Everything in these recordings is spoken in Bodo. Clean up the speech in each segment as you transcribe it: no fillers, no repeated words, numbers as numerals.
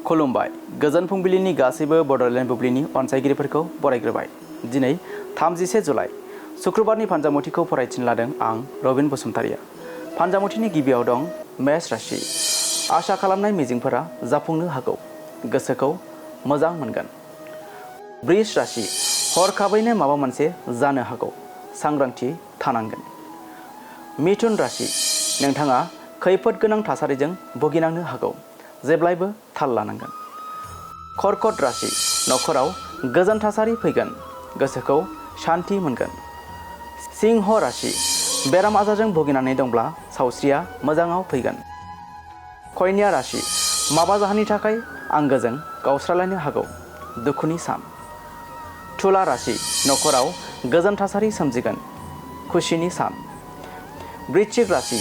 खुलुमबाय गोजोन फुंबिलिनि गासैबो बड'लेण्ड बुब्लिनि अनसायगिरिफोरखौ बरायग्रोबाय। दिनै 31 जुलाइ शुक्रबारनि फान्जामुथिखौ फरायथिनो लादों आं रबिन बसुमतारिया। फान्जामुथिनि गिबियाव दं मेष राशि। आसा खालामनाय मिजिंफोरा जाफुंनो हागौ, गोसोखौ मोजां मोनगोन। वृष राशि। हरखाबैनो माबा मोनसे जानो हागौ, सांग्रांथि थानांगोन। मिथुन राशि। नोंथाङा खैफोद गोनां थासारिजों भुगिनांनो हागौ, जेब्लायबो थाल लानांगोन। कर्कट राशि। नखराव गोजोन थासारि फैगोन, गोसोखौ शान्ति मोनगोन। सिंह राशि। बेराम आजारजों भुगिनानै दंब्ला सावस्रिया मोजाङाव फैगोन। कन्या राशि। माबा जाहोननि थाखाय आंगोजों गावस्रालायनो हागौ, दुखुनि सान। तुला राशि। नखराव गोजोन थासारि सोमजिगोन, खुसिनि सान। वृश्चिक राशि।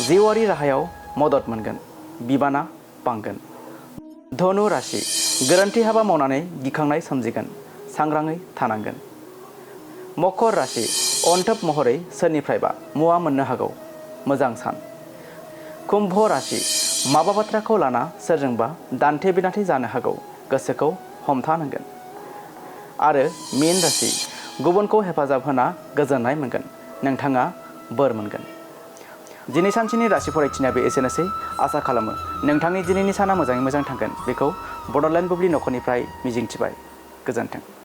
जिउआरि राहायाव मदद मोनगोन, बिबाना बांगोन। धनु राशि। गोरोन्थि हाबा मावनानै गिखांनाय सोमजिगोन, सांग्राङै थानांगोन। मकर राशि। अनथोब महरै सोरनिफ्रायबा मुवा मोननो हागौ, मोजां सान। कुम्भ राशि। माबा बाथ्राखौ लाना सोरजोंबा दान्थे बिदान्थे जानो हागौ, गोसोखौ हमथानांगोन। आरो मीन राशि। गुबुनखौ हेफाजाब होना गोजोननाय मोनगोन, नोंथाङा बोर मोनगोन। दिनै सानसेनि राशि फरायथिनाया बे एसेनोसै। आसा खालामो नोंथांनि दिनैनि साना मोजाङै मोजां थांगोन, बेखौ बड'लेण्ड बुब्लि नखरनिफ्राय मिजिंथिबाय। गोजोन्थों।